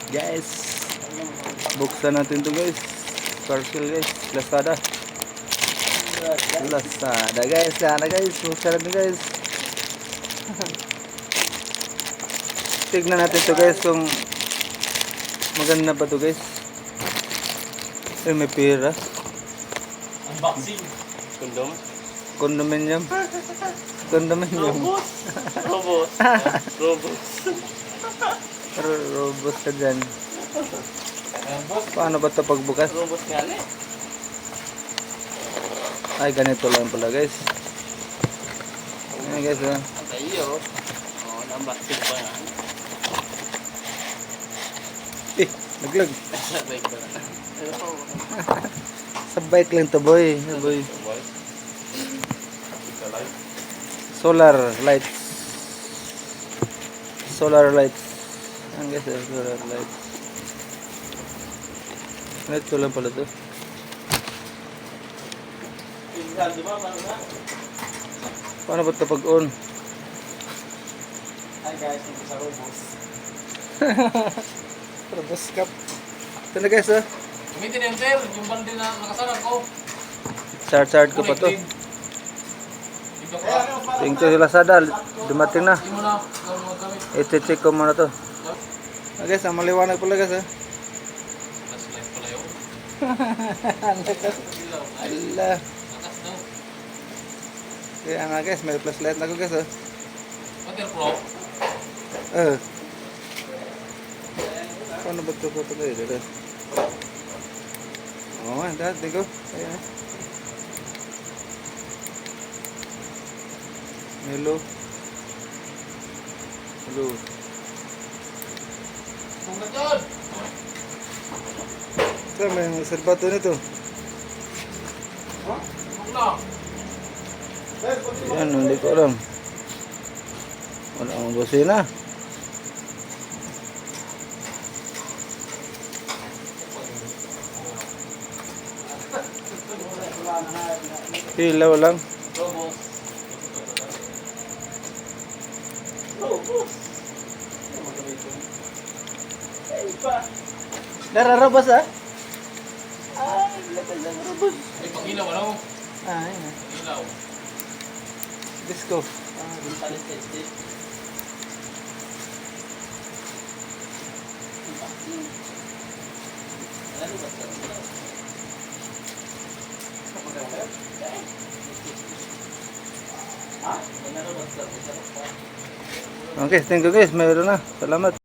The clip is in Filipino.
Guys, buksan natin to guys. Parcel guys, Lazada. Lazada guys, sana guys, buksan natin guys. Tignan natin to guys kung maganda ba to guys. Ay, may pera. Unboxing. Kondom. Condominium. Condominium. Robot. Robot. Robot ka dyan. Paano ba ito pagbukas? Robot gali. Ay, ganito lang pala guys. Ayan guys, ha. Tayo. Oh, unboxing pa nga. Naglag. Sabay ko na. Sa bike lang to boy. Boy. Solar lights. Solar lights. Ayan guys, solar lights. Ito lang pala to. Paano ba ito pag-on? Hi guys, ito sa Robos. Robos cup. Ito na guys, ha. Gamitin yung sir, yung balde na nakasalan ko. Chart ko pa to. Dito ko. Tingin ko sa Lazada. Dumating na. Hindi mo na gamit. I-check ko muna to. Guys, ang maliwanag pala guys, ha. Last life pala yun. Allah. Lakas daw. Kaya nga guys, may flashlight na ko guys, ha. Waterproof. Paano ba ito ko ito kayo? Dito. Oo nga, dati ko. Ayan. Hello. Hello. Kung na doon. Saan may serbato nito? Kung na. Ayan, hindi ko alam. Wala akong busina. Hilaw lang. Robos. Robos. Nararabas, ha? Ay, pag-ilaw ano? Ayan. Pag-ilaw. Disco. Okay, thank you guys. Mayroon na. Salamat.